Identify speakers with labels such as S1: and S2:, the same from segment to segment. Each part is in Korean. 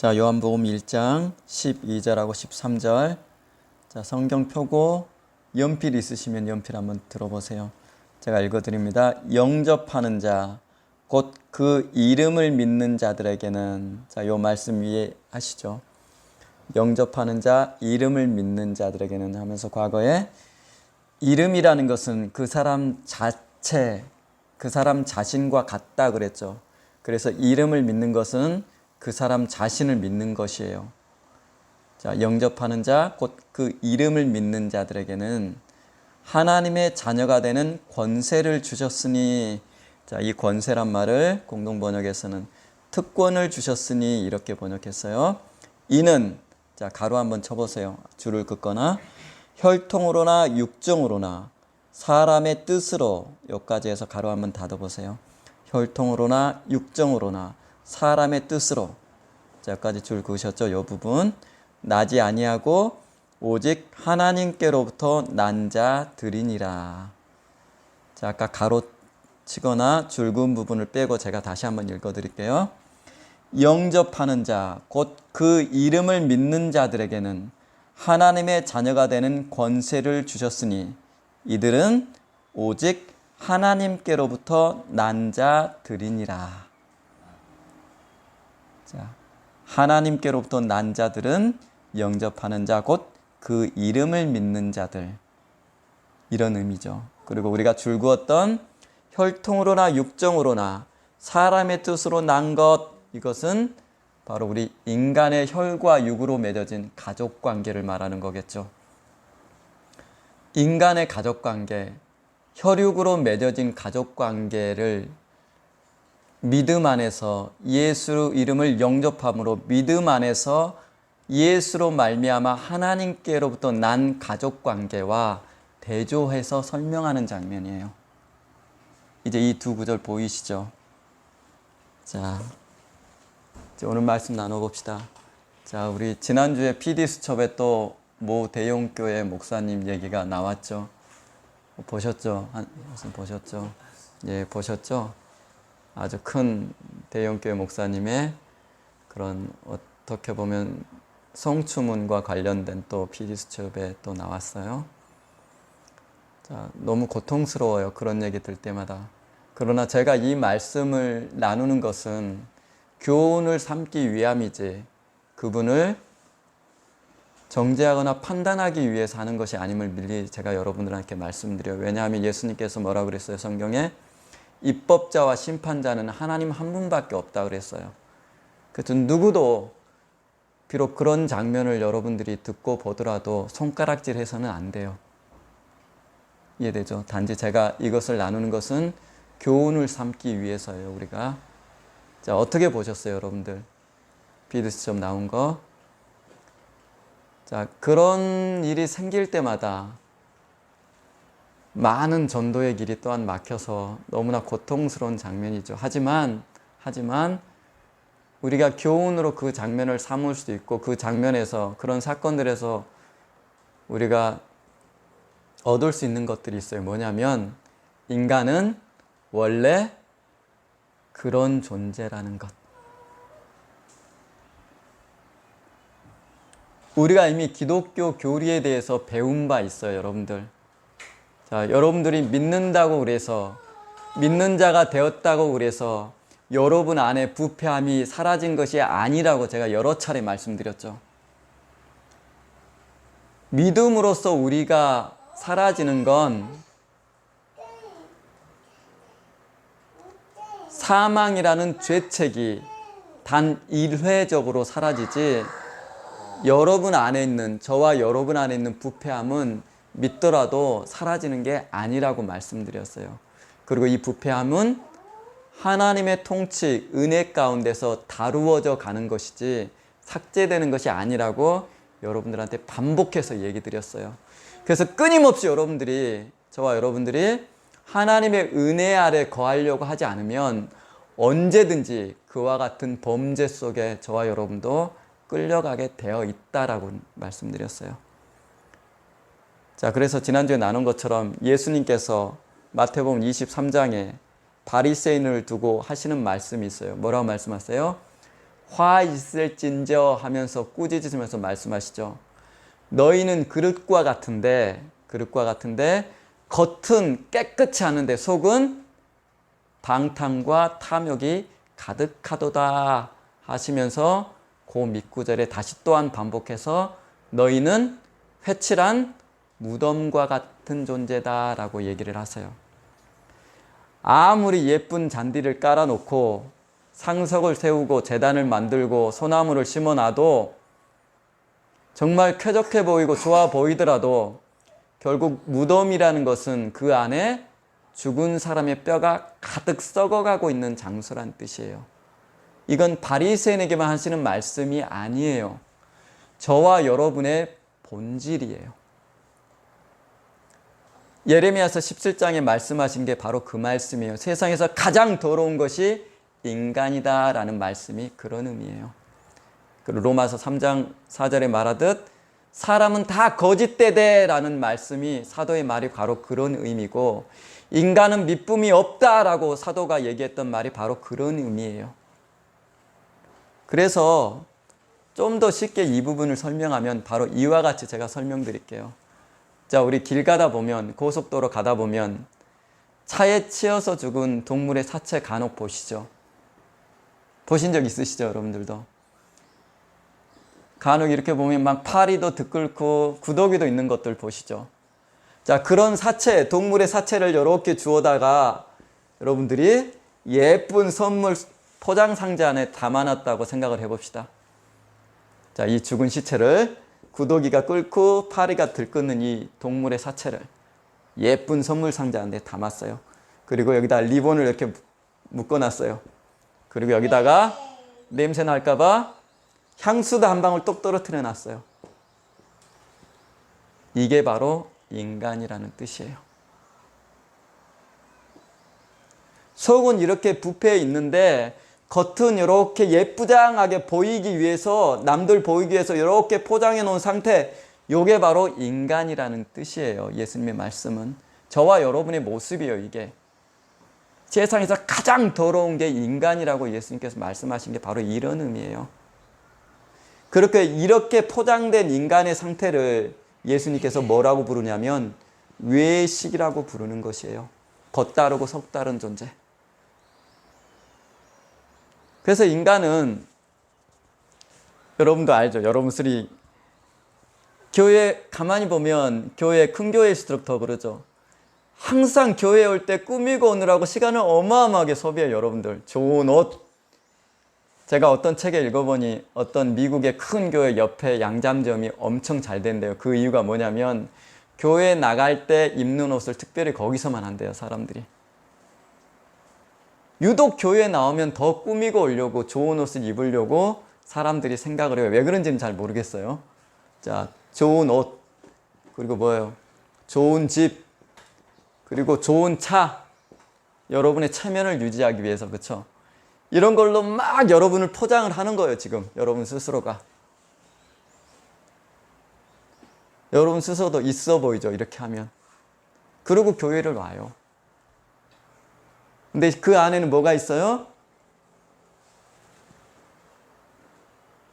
S1: 자, 요한복음 1장 12절하고 13절. 자, 성경 펴고 연필 있으시면 연필 한번 들어보세요. 제가 읽어드립니다. 영접하는 자, 곧 그 이름을 믿는 자들에게는, 자, 요 말씀 이해하시죠? 영접하는 자, 이름을 믿는 자들에게는 하면서 과거에 이름이라는 것은 그 사람 자체, 그 사람 자신과 같다 그랬죠. 그래서 이름을 믿는 것은 그 사람 자신을 믿는 것이에요. 자, 영접하는 자, 곧 그 이름을 믿는 자들에게는 하나님의 자녀가 되는 권세를 주셨으니, 자, 이 권세란 말을 공동 번역에서는 특권을 주셨으니 이렇게 번역했어요. 이는, 자, 가로 한번 쳐보세요. 줄을 긋거나 혈통으로나 육정으로나 사람의 뜻으로, 여기까지 해서 가로 한번 닫아보세요. 혈통으로나 육정으로나 사람의 뜻으로, 자, 여기까지 줄 그으셨죠? 이 부분 나지 아니하고 오직 하나님께로부터 난 자들이니라. 자, 아까 가로 치거나 줄 그은 부분을 빼고 제가 다시 한번 읽어드릴게요. 영접하는 자, 곧 그 이름을 믿는 자들에게는 하나님의 자녀가 되는 권세를 주셨으니 이들은 오직 하나님께로부터 난 자들이니라. 자, 하나님께로부터 난 자들은 영접하는 자, 곧 그 이름을 믿는 자들, 이런 의미죠. 그리고 우리가 줄 그었던 혈통으로나 육정으로나 사람의 뜻으로 난 것, 이것은 바로 우리 인간의 혈과 육으로 맺어진 가족관계를 말하는 거겠죠. 인간의 가족관계, 혈육으로 맺어진 가족관계를 믿음 안에서 예수 이름을 영접함으로 믿음 안에서 예수로 말미암아 하나님께로부터 난 가족관계와 대조해서 설명하는 장면이에요. 이제 이 두 구절 보이시죠? 자, 이제 오늘 말씀 나눠봅시다. 자, 우리 지난주에 PD수첩에 또 모 대형교회 목사님 얘기가 나왔죠. 보셨죠? 보셨죠? 예, 보셨죠? 아주 큰 대형교회 목사님의 그런, 어떻게 보면 성추문과 관련된 또 PD수첩에 또 나왔어요. 자, 너무 고통스러워요. 그런 얘기 들 때마다. 그러나 제가 이 말씀을 나누는 것은 교훈을 삼기 위함이지 그분을 정죄하거나 판단하기 위해서 하는 것이 아님을 미리 제가 여러분들한테 말씀드려요. 왜냐하면 예수님께서 뭐라고 그랬어요? 성경에 입법자와 심판자는 하나님 한 분밖에 없다 그랬어요. 그래서 누구도 비록 그런 장면을 여러분들이 듣고 보더라도 손가락질해서는 안 돼요. 이해되죠? 단지 제가 이것을 나누는 것은 교훈을 삼기 위해서예요. 우리가. 자, 어떻게 보셨어요, 여러분들? 비디수첩 나온 거. 자, 그런 일이 생길 때마다 많은 전도의 길이 또한 막혀서 너무나 고통스러운 장면이죠. 하지만 우리가 교훈으로 그 장면을 삼을 수도 있고 그 장면에서, 그런 사건들에서 우리가 얻을 수 있는 것들이 있어요. 뭐냐면 인간은 원래 그런 존재라는 것. 우리가 이미 기독교 교리에 대해서 배운 바 있어요, 여러분들. 자, 여러분들이 믿는다고 그래서, 믿는 자가 되었다고 그래서 여러분 안에 부패함이 사라진 것이 아니라고 제가 여러 차례 말씀드렸죠. 믿음으로써 우리가 사라지는 건 사망이라는 죄책이 단 1회적으로 사라지지, 여러분 안에 있는, 저와 여러분 안에 있는 부패함은 믿더라도 사라지는 게 아니라고 말씀드렸어요. 그리고 이 부패함은 하나님의 통치, 은혜 가운데서 다루어져 가는 것이지 삭제되는 것이 아니라고 여러분들한테 반복해서 얘기 드렸어요. 그래서 끊임없이 여러분들이, 저와 여러분들이 하나님의 은혜 아래 거하려고 하지 않으면 언제든지 그와 같은 범죄 속에 저와 여러분도 끌려가게 되어 있다라고 말씀드렸어요. 자, 그래서 지난주에 나눈 것처럼 예수님께서 마태복음 23장에 바리새인을 두고 하시는 말씀이 있어요. 뭐라고 말씀하세요? 화 있을진저 하면서 꾸짖으면서 말씀하시죠. 너희는 그릇과 같은데 겉은 깨끗이 하는데 속은 방탕과 탐욕이 가득하도다 하시면서 그 밑구절에 다시 또한 반복해서 너희는 회칠한 무덤과 같은 존재다라고 얘기를 하세요. 아무리 예쁜 잔디를 깔아놓고 상석을 세우고 제단을 만들고 소나무를 심어놔도 정말 쾌적해 보이고 좋아 보이더라도 결국 무덤이라는 것은 그 안에 죽은 사람의 뼈가 가득 썩어가고 있는 장소란 뜻이에요. 이건 바리새인에게만 하시는 말씀이 아니에요. 저와 여러분의 본질이에요. 예레미야서 17장에 말씀하신 게 바로 그 말씀이에요. 세상에서 가장 더러운 것이 인간이다 라는 말씀이 그런 의미예요. 로마서 3장 4절에 말하듯 사람은 다 거짓되되 라는 말씀이 사도의 말이 바로 그런 의미고, 인간은 미쁨이 없다라고 사도가 얘기했던 말이 바로 그런 의미예요. 그래서 좀 더 쉽게 이 부분을 설명하면 바로 이와 같이 제가 설명드릴게요. 자, 우리 길 가다 보면, 고속도로 가다 보면 차에 치여서 죽은 동물의 사체 간혹 보시죠. 보신 적 있으시죠, 여러분들도? 간혹 이렇게 보면 막 파리도 드끓고 구더기도 있는 것들 보시죠. 자, 그런 사체, 동물의 사체를 이렇게 주워다가 여러분들이 예쁜 선물 포장 상자 안에 담아놨다고 생각을 해봅시다. 자, 이 죽은 시체를 구더기가 끓고 파리가 들끓는 이 동물의 사체를 예쁜 선물 상자 안에 담았어요. 그리고 여기다 리본을 이렇게 묶어놨어요. 그리고 여기다가 냄새 날까봐 향수도 한 방울 똑 떨어뜨려 놨어요. 이게 바로 인간이라는 뜻이에요. 속은 이렇게 부패해 있는데 겉은 이렇게 예쁘장하게 보이기 위해서, 남들 보이기 위해서 이렇게 포장해 놓은 상태, 이게 바로 인간이라는 뜻이에요. 예수님의 말씀은 저와 여러분의 모습이에요. 이게 세상에서 가장 더러운 게 인간이라고 예수님께서 말씀하신 게 바로 이런 의미예요. 이렇게 포장된 인간의 상태를 예수님께서 뭐라고 부르냐면 외식이라고 부르는 것이에요. 겉다르고 속다른 존재. 그래서 인간은, 여러분도 알죠? 여러분들이 교회 가만히 보면, 교회, 큰 교회일수록 더 그러죠. 항상 교회에 올 때 꾸미고 오느라고 시간을 어마어마하게 소비해요. 여러분들 좋은 옷, 제가 어떤 책에 읽어보니 어떤 미국의 큰 교회 옆에 양장점이 엄청 잘 된대요. 그 이유가 뭐냐면 교회 나갈 때 입는 옷을 특별히 거기서만 한대요. 사람들이 유독 교회에 나오면 더 꾸미고 오려고, 좋은 옷을 입으려고 사람들이 생각을 해요. 왜 그런지는 잘 모르겠어요. 자, 좋은 옷, 그리고 뭐예요? 좋은 집, 그리고 좋은 차, 여러분의 체면을 유지하기 위해서, 그렇죠? 이런 걸로 막 여러분을 포장을 하는 거예요. 지금 여러분 스스로가. 여러분 스스로도 있어 보이죠, 이렇게 하면. 그리고 교회를 와요. 근데 그 안에는 뭐가 있어요?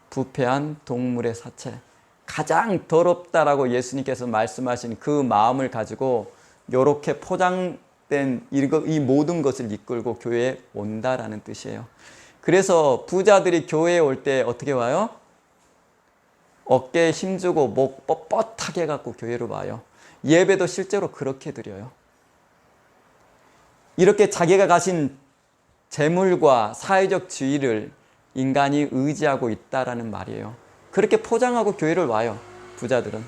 S1: 부패한 동물의 사체. 가장 더럽다라고 예수님께서 말씀하신 그 마음을 가지고 이렇게 포장된 이 모든 것을 이끌고 교회에 온다라는 뜻이에요. 그래서 부자들이 교회에 올 때 어떻게 와요? 어깨에 힘주고 목 뻣뻣하게 갖고 교회로 와요. 예배도 실제로 그렇게 드려요. 이렇게 자기가 가진 재물과 사회적 지위를 인간이 의지하고 있다라는 말이에요. 그렇게 포장하고 교회를 와요. 부자들은.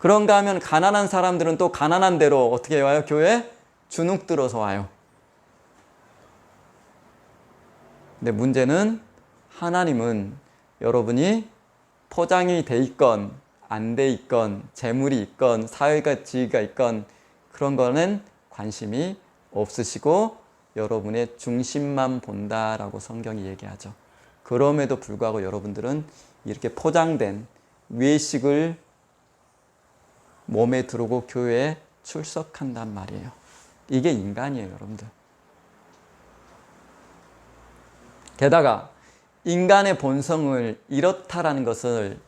S1: 그런가 하면 가난한 사람들은 또 가난한 대로 어떻게 와요? 교회에 주눅 들어서 와요. 근데 문제는 하나님은 여러분이 포장이 돼 있건 안 돼 있건 재물이 있건 사회가 지위가 있건 그런 거는 관심이 없으시고 여러분의 중심만 본다라고 성경이 얘기하죠. 그럼에도 불구하고 여러분들은 이렇게 포장된 외식을 몸에 두르고 교회에 출석한단 말이에요. 이게 인간이에요, 여러분들. 게다가 인간의 본성을 이렇다라는 것을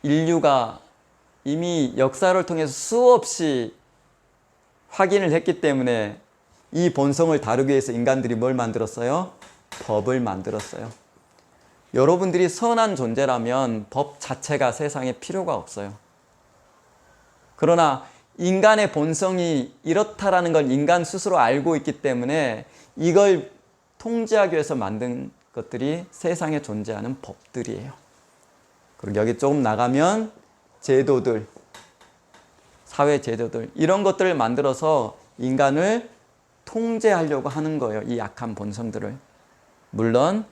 S1: 인류가 이미 역사를 통해서 수없이 확인을 했기 때문에 이 본성을 다루기 위해서 인간들이 뭘 만들었어요? 법을 만들었어요. 여러분들이 선한 존재라면 법 자체가 세상에 필요가 없어요. 그러나 인간의 본성이 이렇다라는 걸 인간 스스로 알고 있기 때문에 이걸 통제하기 위해서 만든 것들이 세상에 존재하는 법들이에요. 그리고 여기 조금 나가면 제도들, 사회 제도들, 이런 것들을 만들어서 인간을 통제하려고 하는 거예요. 이 약한 본성들을. 물론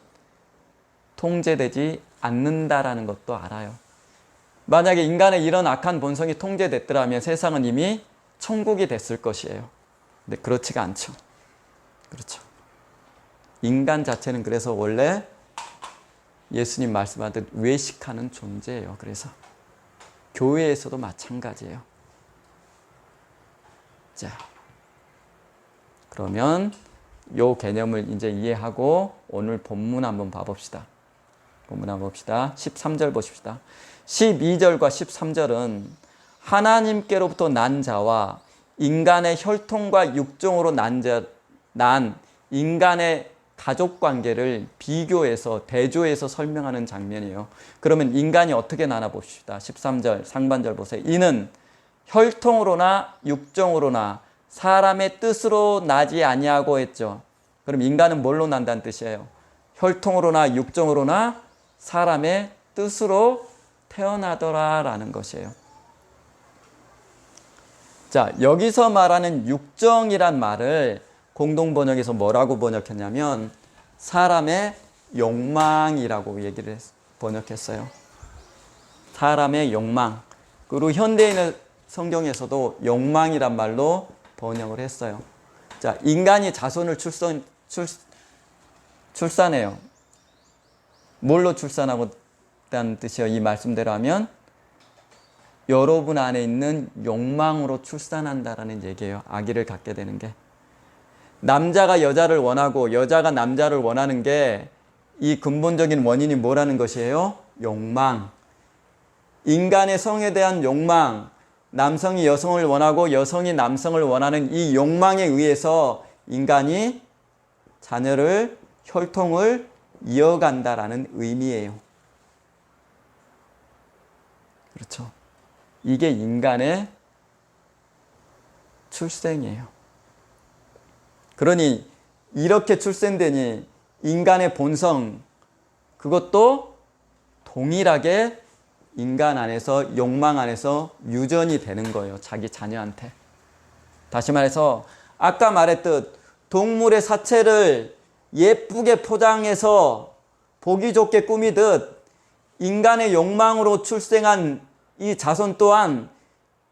S1: 통제되지 않는다라는 것도 알아요. 만약에 인간의 이런 악한 본성이 통제됐더라면 세상은 이미 천국이 됐을 것이에요. 근데 그렇지가 않죠. 그렇죠. 인간 자체는 그래서 원래 예수님 말씀하듯 외식하는 존재예요. 그래서 교회에서도 마찬가지예요. 자, 그러면 이 개념을 이제 이해하고 오늘 본문 한번 봐봅시다. 본문 한번 봅시다. 13절 보십시다. 12절과 13절은 하나님께로부터 난 자와 인간의 혈통과 육종으로 난 인간의 가족관계를 비교해서 대조해서 설명하는 장면이에요. 그러면 인간이 어떻게 나나 봅시다. 13절 상반절 보세요. 이는 혈통으로나 육종으로나 사람의 뜻으로 나지 아니하고 했죠. 그럼 인간은 뭘로 난다는 뜻이에요? 혈통으로나 육종으로나 사람의 뜻으로 태어나더라라는 것이에요. 자, 여기서 말하는 육정이란 말을 공동번역에서 뭐라고 번역했냐면 사람의 욕망이라고 번역했어요. 사람의 욕망. 그리고 현대인의 성경에서도 욕망이란 말로 번역을 했어요. 자, 인간이 자손을 출산해요. 뭘로 출산하고 있다는 뜻이에요? 이 말씀대로 하면 여러분 안에 있는 욕망으로 출산한다라는 얘기예요. 아기를 갖게 되는 게. 남자가 여자를 원하고 여자가 남자를 원하는 게 이 근본적인 원인이 뭐라는 것이에요? 욕망. 인간의 성에 대한 욕망, 남성이 여성을 원하고 여성이 남성을 원하는 이 욕망에 의해서 인간이 자녀를, 혈통을 이어간다라는 의미예요. 그렇죠. 이게 인간의 출생이에요. 그러니 이렇게 출생되니 인간의 본성, 그것도 동일하게 인간 안에서, 욕망 안에서 유전이 되는 거예요. 자기 자녀한테. 다시 말해서 아까 말했듯 동물의 사체를 예쁘게 포장해서 보기 좋게 꾸미듯 인간의 욕망으로 출생한 이 자손 또한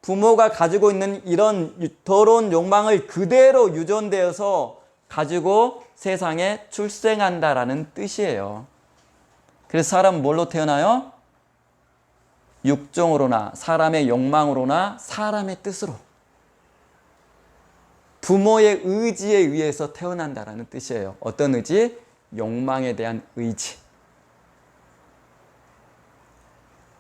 S1: 부모가 가지고 있는 이런 더러운 욕망을 그대로 유전되어서 가지고 세상에 출생한다라는 뜻이에요. 그래서 사람은 뭘로 태어나요? 육종으로나 사람의 욕망으로나 사람의 뜻으로. 부모의 의지에 의해서 태어난다라는 뜻이에요. 어떤 의지? 욕망에 대한 의지.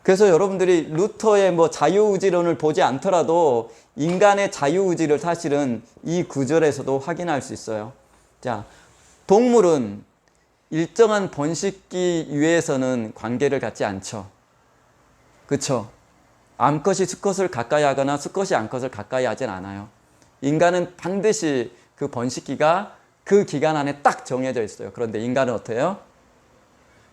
S1: 그래서 여러분들이 루터의 자유의지론을 보지 않더라도 인간의 자유의지를 사실은 이 구절에서도 확인할 수 있어요. 자, 동물은 일정한 번식기 위해서는 관계를 갖지 않죠. 그렇죠? 암컷이 수컷을 가까이 하거나 수컷이 암컷을 가까이 하진 않아요. 인간은 반드시 그 번식기가 그 기간 안에 딱 정해져 있어요. 그런데 인간은 어때요?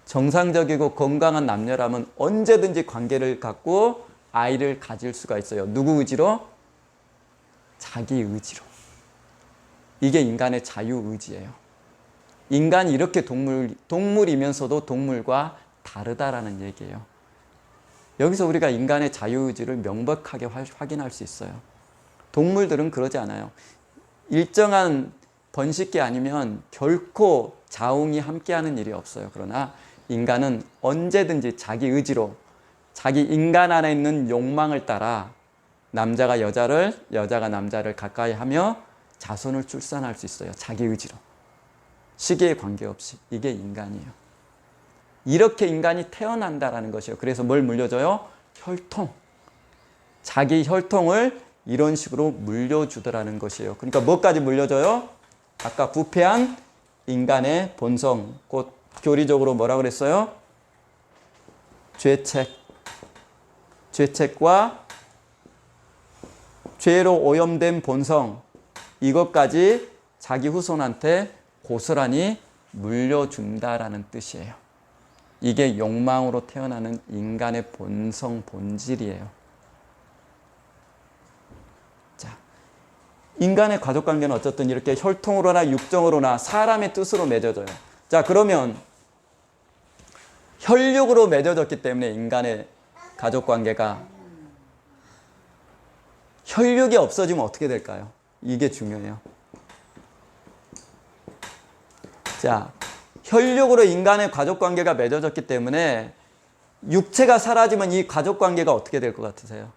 S1: 정상적이고 건강한 남녀라면 언제든지 관계를 갖고 아이를 가질 수가 있어요. 누구 의지로? 자기 의지로. 이게 인간의 자유의지예요. 인간이 이렇게 동물이면서도 동물과 다르다라는 얘기예요. 여기서 우리가 인간의 자유의지를 명백하게 확인할 수 있어요. 동물들은 그러지 않아요. 일정한 번식기 아니면 결코 자웅이 함께하는 일이 없어요. 그러나 인간은 언제든지 자기 의지로 자기 인간 안에 있는 욕망을 따라 남자가 여자를, 여자가 남자를 가까이 하며 자손을 출산할 수 있어요. 자기 의지로. 시기에 관계없이. 이게 인간이에요. 이렇게 인간이 태어난다라는 것이에요. 그래서 뭘 물려줘요? 혈통. 자기 혈통을 이런 식으로 물려주더라는 것이에요. 그러니까 뭐까지 물려줘요? 아까 부패한 인간의 본성, 곧 교리적으로 뭐라 그랬어요? 죄책과 죄로 오염된 본성, 이것까지 자기 후손한테 고스란히 물려준다라는 뜻이에요. 이게 욕망으로 태어나는 인간의 본성, 본질이에요. 자, 인간의 가족관계는 어쨌든 이렇게 혈통으로나 육정으로나 사람의 뜻으로 맺어져요. 자, 그러면 혈육으로 맺어졌기 때문에 인간의 가족관계가 혈육이 없어지면 어떻게 될까요? 이게 중요해요. 자, 혈육으로 인간의 가족관계가 맺어졌기 때문에 육체가 사라지면 이 가족관계가 어떻게 될 것 같으세요?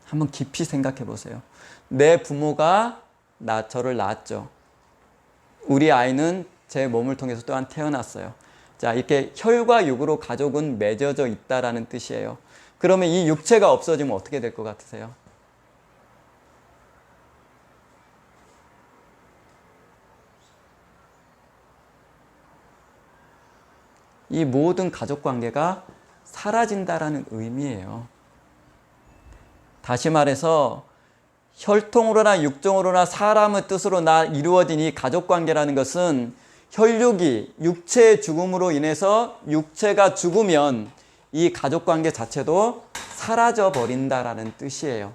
S1: 한번 깊이 생각해 보세요. 내 부모가 저를 낳았죠. 우리 아이는 제 몸을 통해서 또한 태어났어요. 자, 이렇게 혈과 육으로 가족은 맺어져 있다라는 뜻이에요. 그러면 이 육체가 없어지면 어떻게 될 것 같으세요? 이 모든 가족관계가 사라진다라는 의미예요. 다시 말해서 혈통으로나 육정으로나 사람의 뜻으로 이루어진 이 가족관계라는 것은 혈육이 육체의 죽음으로 인해서 육체가 죽으면 이 가족관계 자체도 사라져 버린다라는 뜻이에요.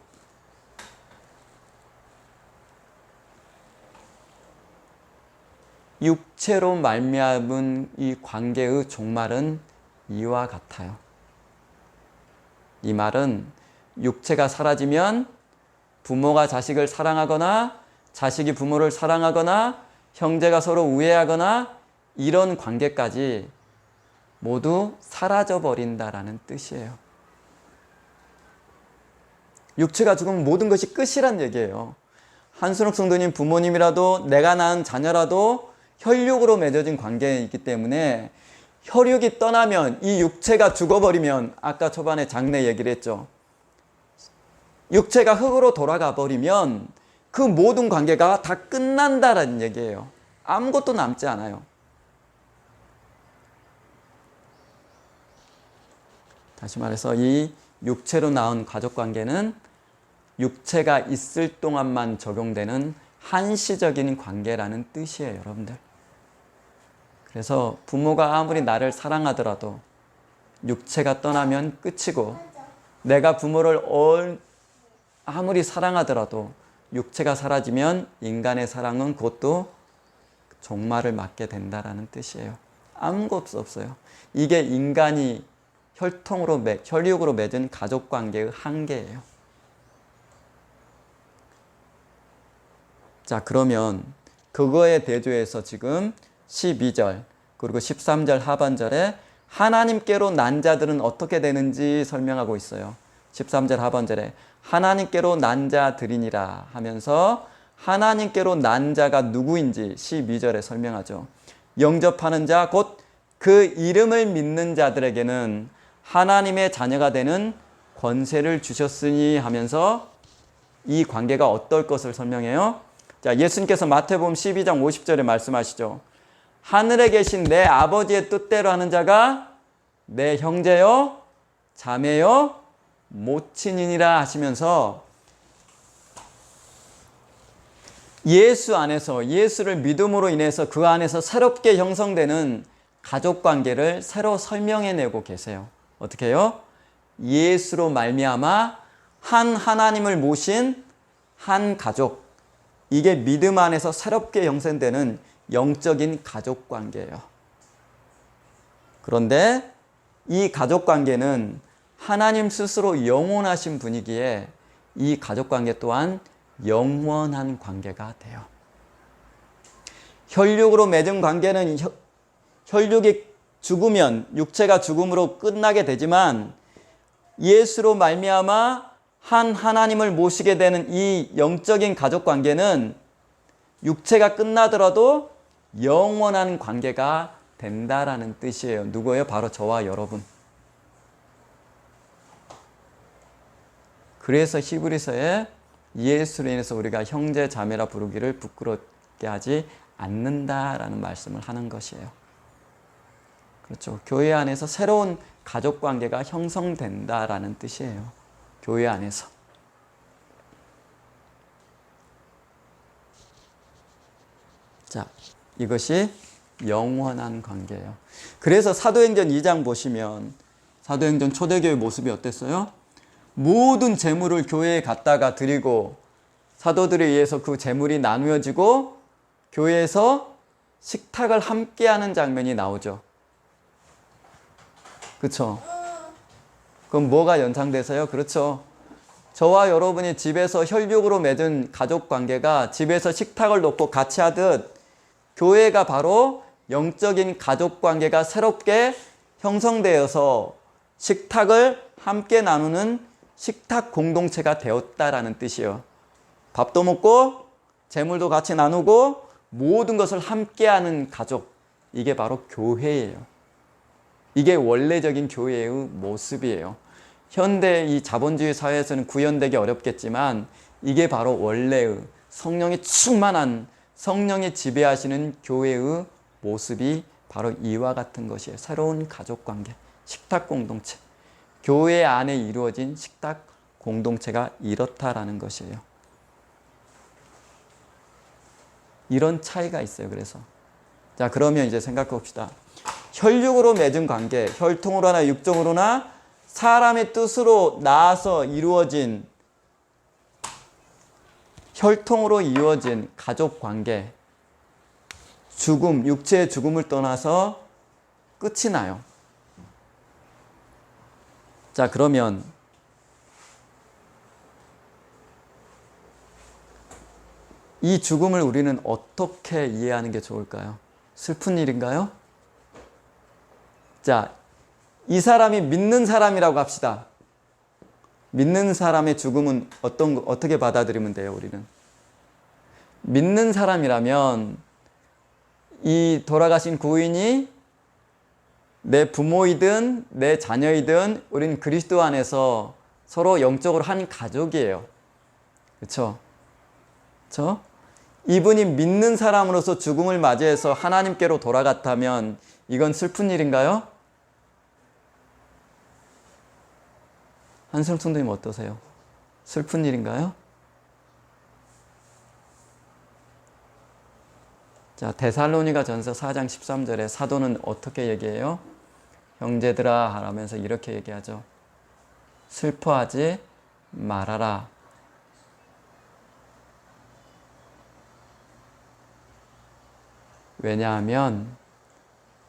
S1: 육체로 말미암은 이 관계의 종말은 이와 같아요. 이 말은 육체가 사라지면 부모가 자식을 사랑하거나 자식이 부모를 사랑하거나 형제가 서로 우애하거나 이런 관계까지 모두 사라져 버린다라는 뜻이에요. 육체가 죽으면 모든 것이 끝이란 얘기예요. 한순옥 성도님 부모님이라도 내가 낳은 자녀라도 혈육으로 맺어진 관계이기 때문에 혈육이 떠나면 이 육체가 죽어버리면 아까 초반에 장래 얘기를 했죠. 육체가 흙으로 돌아가 버리면 그 모든 관계가 다 끝난다라는 얘기예요. 아무것도 남지 않아요. 다시 말해서 이 육체로 낳은 가족관계는 육체가 있을 동안만 적용되는 한시적인 관계라는 뜻이에요, 여러분들. 그래서 부모가 아무리 나를 사랑하더라도 육체가 떠나면 끝이고 내가 부모를 아무리 사랑하더라도 육체가 사라지면 인간의 사랑은 그것도 종말을 맞게 된다라는 뜻이에요. 아무것도 없어요. 이게 인간이 혈육으로 맺은 가족관계의 한계예요. 자, 그러면 그거에 대조해서 지금 12절 그리고 13절 하반절에 하나님께로 난 자들은 어떻게 되는지 설명하고 있어요. 13절 하반절에 하나님께로 난 자들이니라 하면서 하나님께로 난 자가 누구인지 12절에 설명하죠. 영접하는 자 곧 그 이름을 믿는 자들에게는 하나님의 자녀가 되는 권세를 주셨으니 하면서 이 관계가 어떨 것을 설명해요. 자, 예수님께서 마태복음 12장 50절에 말씀하시죠. 하늘에 계신 내 아버지의 뜻대로 하는 자가 내 형제요, 자매요, 모친이니라 하시면서 예수 안에서 예수를 믿음으로 인해서 그 안에서 새롭게 형성되는 가족관계를 새로 설명해내고 계세요. 어떻게 해요? 예수로 말미암아 한 하나님을 모신 한 가족, 이게 믿음 안에서 새롭게 형성되는 영적인 가족관계예요. 그런데 이 가족관계는 하나님 스스로 영원하신 분이기에 이 가족관계 또한 영원한 관계가 돼요. 혈육으로 맺은 관계는 혈육이 죽으면 육체가 죽음으로 끝나게 되지만 예수로 말미암아 한 하나님을 모시게 되는 이 영적인 가족관계는 육체가 끝나더라도 영원한 관계가 된다라는 뜻이에요. 누구예요? 바로 저와 여러분. 그래서 히브리서에 예수로 인해서 우리가 형제 자매라 부르기를 부끄럽게 하지 않는다라는 말씀을 하는 것이에요. 그렇죠. 교회 안에서 새로운 가족 관계가 형성된다라는 뜻이에요. 교회 안에서. 자, 이것이 영원한 관계예요. 그래서 사도행전 2장 보시면 사도행전 초대교회 모습이 어땠어요? 모든 재물을 교회에 갖다가 드리고 사도들에 의해서 그 재물이 나누어지고 교회에서 식탁을 함께하는 장면이 나오죠. 그렇죠? 그럼 뭐가 연상돼서요? 그렇죠. 저와 여러분이 집에서 혈육으로 맺은 가족 관계가 집에서 식탁을 놓고 같이 하듯 교회가 바로 영적인 가족 관계가 새롭게 형성되어서 식탁을 함께 나누는 식탁 공동체가 되었다라는 뜻이에요. 밥도 먹고 재물도 같이 나누고 모든 것을 함께하는 가족. 이게 바로 교회예요. 이게 원래적인 교회의 모습이에요. 현대 이 자본주의 사회에서는 구현되기 어렵겠지만 이게 바로 원래의 성령이 충만한 성령이 지배하시는 교회의 모습이 바로 이와 같은 것이에요. 새로운 가족관계, 식탁 공동체. 교회 안에 이루어진 식탁 공동체가 이렇다라는 것이에요. 이런 차이가 있어요. 그래서 자, 그러면 이제 생각해 봅시다. 혈육으로 맺은 관계, 혈통으로나 육정으로나 사람의 뜻으로 나아서 이루어진 혈통으로 이루어진 가족 관계, 죽음, 육체의 죽음을 떠나서 끝이 나요. 자, 그러면 이 죽음을 우리는 어떻게 이해하는 게 좋을까요? 슬픈 일인가요? 자, 이 사람이 믿는 사람이라고 합시다. 믿는 사람의 죽음은 어떻게 받아들이면 돼요, 우리는? 믿는 사람이라면 이 돌아가신 고인이 내 부모이든 내 자녀이든 우린 그리스도 안에서 서로 영적으로 한 가족이에요. 그렇죠? 그렇죠? 이분이 믿는 사람으로서 죽음을 맞이해서 하나님께로 돌아갔다면 이건 슬픈 일인가요? 한성 성도님 어떠세요? 슬픈 일인가요? 자, 데살로니가 전서 4장 13절에 사도는 어떻게 얘기해요? 형제들아 하면서 이렇게 얘기하죠. 슬퍼하지 말아라. 왜냐하면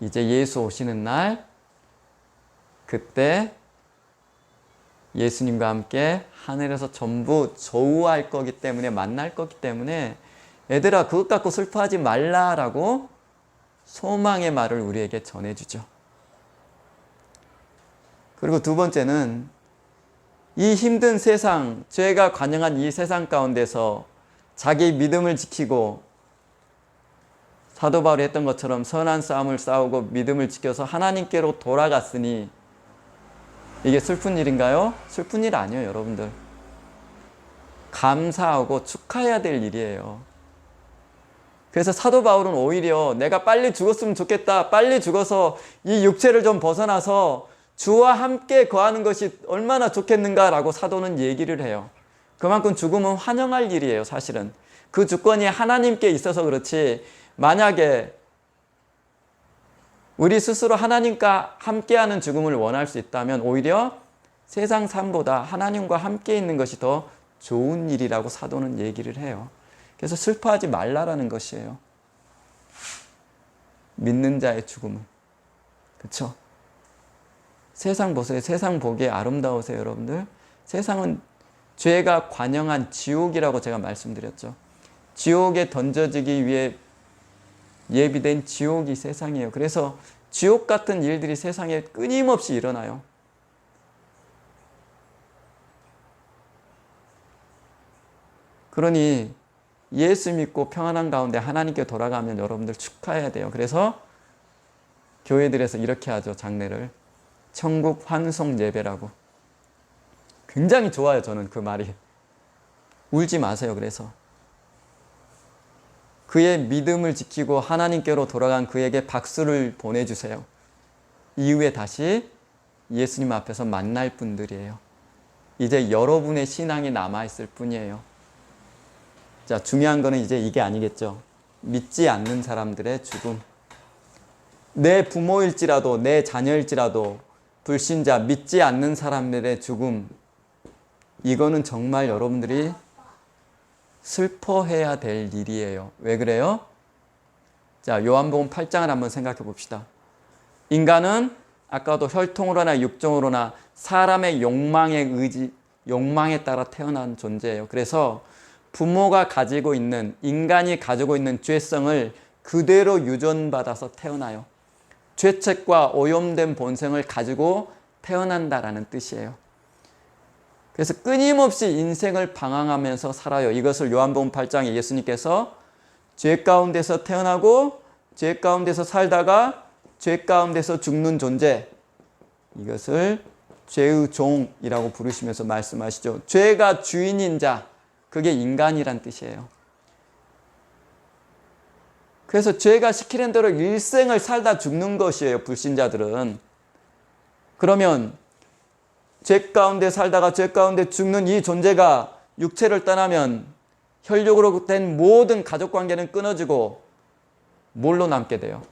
S1: 이제 예수 오시는 날 그때 예수님과 함께 하늘에서 전부 조우할 거기 때문에 만날 거기 때문에 얘들아 그것 갖고 슬퍼하지 말라라고 소망의 말을 우리에게 전해주죠. 그리고 두 번째는 이 힘든 세상, 죄가 관영한 이 세상 가운데서 자기 믿음을 지키고 사도 바울이 했던 것처럼 선한 싸움을 싸우고 믿음을 지켜서 하나님께로 돌아갔으니 이게 슬픈 일인가요? 슬픈 일 아니에요, 여러분들. 감사하고 축하해야 될 일이에요. 그래서 사도 바울은 오히려 내가 빨리 죽었으면 좋겠다. 빨리 죽어서 이 육체를 좀 벗어나서 주와 함께 거하는 것이 얼마나 좋겠는가라고 사도는 얘기를 해요. 그만큼 죽음은 환영할 일이에요, 사실은. 그 주권이 하나님께 있어서 그렇지 만약에 우리 스스로 하나님과 함께하는 죽음을 원할 수 있다면 오히려 세상 삶보다 하나님과 함께 있는 것이 더 좋은 일이라고 사도는 얘기를 해요. 그래서 슬퍼하지 말라라는 것이에요. 믿는 자의 죽음은. 그렇죠? 세상 보세요. 세상 보기에 아름다우세요, 여러분들. 세상은 죄가 관영한 지옥이라고 제가 말씀드렸죠. 지옥에 던져지기 위해 예비된 지옥이 세상이에요. 그래서 지옥 같은 일들이 세상에 끊임없이 일어나요. 그러니 예수 믿고 평안한 가운데 하나님께 돌아가면 여러분들 축하해야 돼요. 그래서 교회들에서 이렇게 하죠. 장례를 천국 환송 예배라고. 굉장히 좋아요. 저는 그 말이. 울지 마세요. 그래서 그의 믿음을 지키고 하나님께로 돌아간 그에게 박수를 보내주세요. 이후에 다시 예수님 앞에서 만날 분들이에요. 이제 여러분의 신앙이 남아있을 뿐이에요. 자, 중요한 거는 이제 이게 아니겠죠. 믿지 않는 사람들의 죽음. 내 부모일지라도 내 자녀일지라도 불신자, 믿지 않는 사람들의 죽음. 이거는 정말 여러분들이 슬퍼해야 될 일이에요. 왜 그래요? 자, 요한복음 8장을 한번 생각해 봅시다. 인간은 아까도 혈통으로나 육종으로나 사람의 욕망에 따라 태어난 존재예요. 그래서 부모가 가지고 있는, 인간이 가지고 있는 죄성을 그대로 유전받아서 태어나요. 죄책과 오염된 본성을 가지고 태어난다라는 뜻이에요. 그래서 끊임없이 인생을 방황하면서 살아요. 이것을 요한복음 8장에 예수님께서 죄 가운데서 태어나고 죄 가운데서 살다가 죄 가운데서 죽는 존재, 이것을 죄의 종이라고 부르시면서 말씀하시죠. 죄가 주인인 자, 그게 인간이란 뜻이에요. 그래서 죄가 시키는 대로 일생을 살다 죽는 것이에요. 불신자들은. 그러면 죄 가운데 살다가 죄 가운데 죽는 이 존재가 육체를 떠나면 혈육으로 된 모든 가족관계는 끊어지고 뭘로 남게 돼요?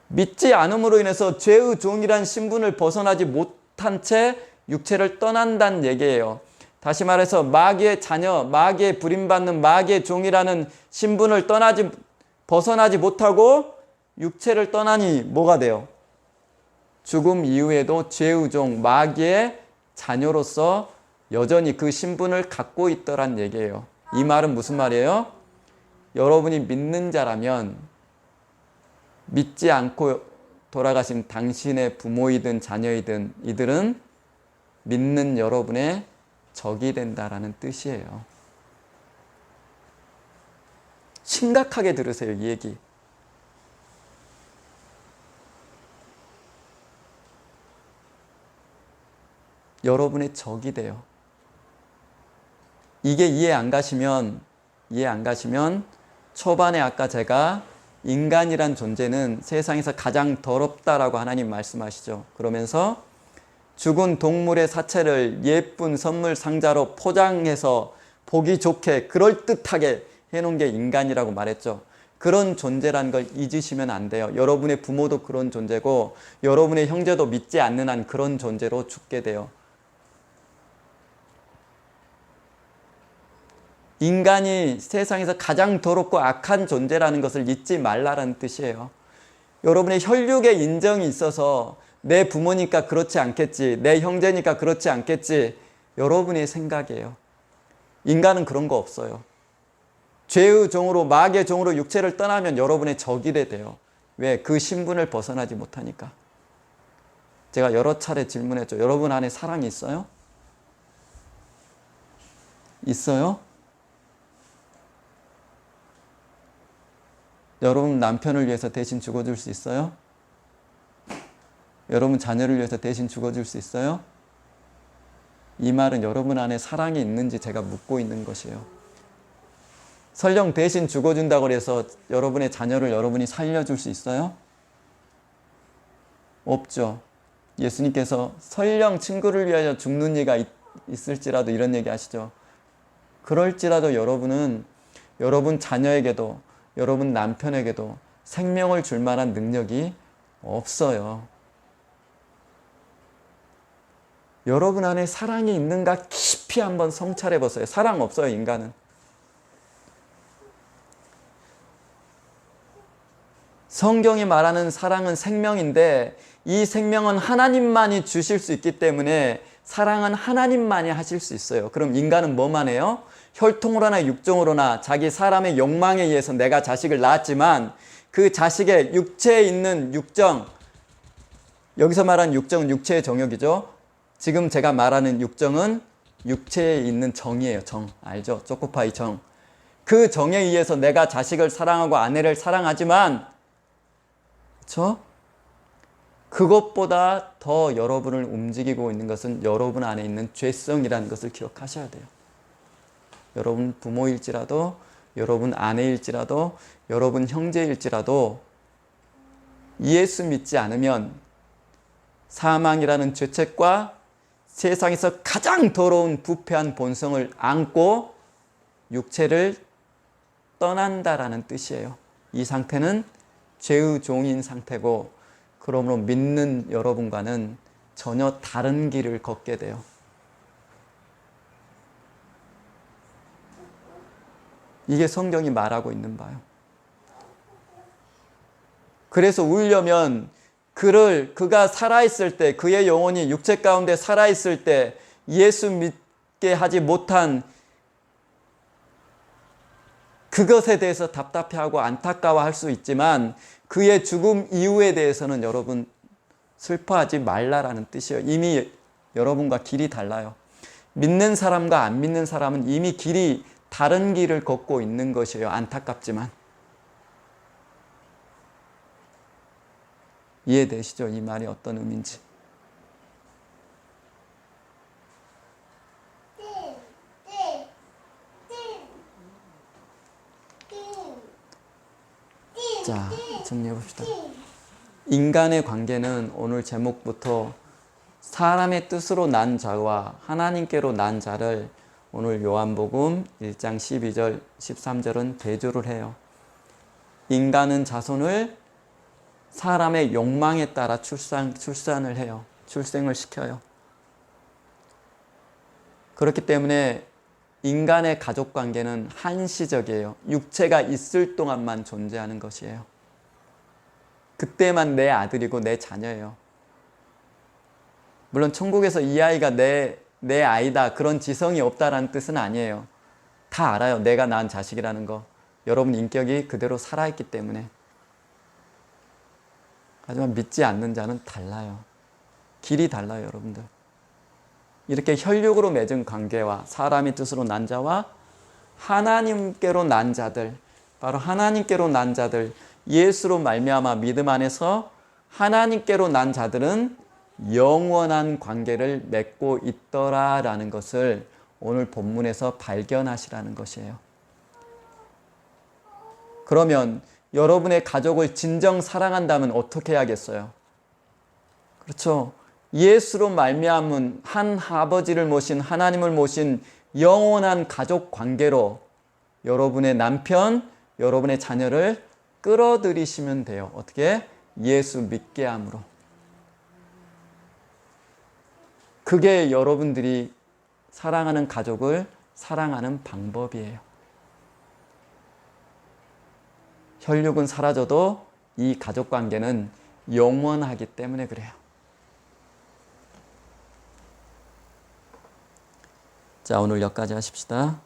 S1: 믿지 않음으로 인해서 죄의 종이란 신분을 벗어나지 못한 채 육체를 떠난다는 얘기예요. 다시 말해서 마귀의 자녀, 마귀의 부림받는 마귀의 종이라는 신분을 벗어나지 못하고 육체를 떠나니 뭐가 돼요? 죽음 이후에도 죄의 종, 마귀의 자녀로서 여전히 그 신분을 갖고 있더란 얘기예요. 이 말은 무슨 말이에요? 여러분이 믿는 자라면 믿지 않고 돌아가신 당신의 부모이든 자녀이든 이들은 믿는 여러분의 적이 된다라는 뜻이에요. 심각하게 들으세요, 이 얘기. 여러분의 적이 돼요. 이게 이해 안 가시면 초반에 아까 제가 인간이란 존재는 세상에서 가장 더럽다라고 하나님 말씀하시죠. 그러면서 죽은 동물의 사체를 예쁜 선물 상자로 포장해서 보기 좋게 그럴듯하게 해놓은 게 인간이라고 말했죠. 그런 존재라는 걸 잊으시면 안 돼요. 여러분의 부모도 그런 존재고 여러분의 형제도 믿지 않는 한 그런 존재로 죽게 돼요. 인간이 세상에서 가장 더럽고 악한 존재라는 것을 잊지 말라라는 뜻이에요. 여러분의 혈육의 인정이 있어서 내 부모니까 그렇지 않겠지, 내 형제니까 그렇지 않겠지, 여러분의 생각이에요. 인간은 그런 거 없어요. 죄의 종으로, 마귀의 종으로 육체를 떠나면 여러분의 적이 돼요. 왜? 그 신분을 벗어나지 못하니까. 제가 여러 차례 질문했죠. 여러분 안에 사랑이 있어요? 있어요? 여러분 남편을 위해서 대신 죽어줄 수 있어요? 여러분 자녀를 위해서 대신 죽어줄 수 있어요? 이 말은 여러분 안에 사랑이 있는지 제가 묻고 있는 것이에요. 설령 대신 죽어준다고 해서 여러분의 자녀를 여러분이 살려줄 수 있어요? 없죠. 예수님께서 설령 친구를 위하여 죽는 이가 있을지라도 이런 얘기 하시죠. 그럴지라도 여러분은 여러분 자녀에게도 여러분 남편에게도 생명을 줄 만한 능력이 없어요. 여러분 안에 사랑이 있는가 깊이 한번 성찰해 보세요. 사랑 없어요, 인간은. 성경이 말하는 사랑은 생명인데 이 생명은 하나님만이 주실 수 있기 때문에 사랑은 하나님만이 하실 수 있어요. 그럼 인간은 뭐만 해요? 혈통으로나 육종으로나 자기 사람의 욕망에 의해서 내가 자식을 낳았지만 그 자식의 육체에 있는 육정, 여기서 말하는 육정은 육체의 정욕이죠. 지금 제가 말하는 육정은 육체에 있는 정이에요. 정. 알죠? 초코파이 정. 그 정에 의해서 내가 자식을 사랑하고 아내를 사랑하지만, 그렇죠? 그것보다 더 여러분을 움직이고 있는 것은 여러분 안에 있는 죄성이라는 것을 기억하셔야 돼요. 여러분 부모일지라도, 여러분 아내일지라도, 여러분 형제일지라도 예수 믿지 않으면 사망이라는 죄책과 세상에서 가장 더러운 부패한 본성을 안고 육체를 떠난다라는 뜻이에요. 이 상태는 죄의 종인 상태고, 그러므로 믿는 여러분과는 전혀 다른 길을 걷게 돼요. 이게 성경이 말하고 있는 바예요. 그래서 울려면 그가 살아있을 때, 그의 영혼이 육체 가운데 살아있을 때 예수 믿게 하지 못한 그것에 대해서 답답해하고 안타까워할 수 있지만, 그의 죽음 이후에 대해서는 여러분 슬퍼하지 말라라는 뜻이에요. 이미 여러분과 길이 달라요. 믿는 사람과 안 믿는 사람은 이미 길이 다른 길을 걷고 있는 것이에요. 안타깝지만. 이해되시죠? 이 말이 어떤 의미인지. 자, 정리해 봅시다. 인간의 관계는 오늘 제목부터 사람의 뜻으로 난 자와 하나님께로 난 자를 오늘 요한복음 1장 12절, 13절은 대조를 해요. 인간은 자손을 사람의 욕망에 따라 출산을 해요. 출생을 시켜요. 그렇기 때문에 인간의 가족관계는 한시적이에요. 육체가 있을 동안만 존재하는 것이에요. 그때만 내 아들이고 내 자녀예요. 물론 천국에서 이 아이가 내 아이다, 그런 지성이 없다라는 뜻은 아니에요. 다 알아요. 내가 낳은 자식이라는 거. 여러분 인격이 그대로 살아있기 때문에. 하지만 믿지 않는 자는 달라요. 길이 달라요, 여러분들. 이렇게 혈육으로 맺은 관계와 사람의 뜻으로 난 자와 하나님께로 난 자들, 바로 하나님께로 난 자들, 예수로 말미암아 믿음 안에서 하나님께로 난 자들은 영원한 관계를 맺고 있더라라는 것을 오늘 본문에서 발견하시라는 것이에요. 그러면 여러분의 가족을 진정 사랑한다면 어떻게 해야겠어요? 그렇죠? 예수로 말미암은 한 아버지를 모신, 하나님을 모신 영원한 가족 관계로 여러분의 남편, 여러분의 자녀를 끌어들이시면 돼요. 어떻게? 예수 믿게 함으로. 그게 여러분들이 사랑하는 가족을 사랑하는 방법이에요. 혈육은 사라져도 이 가족 관계는 영원하기 때문에 그래요. 자, 오늘 여기까지 하십시다.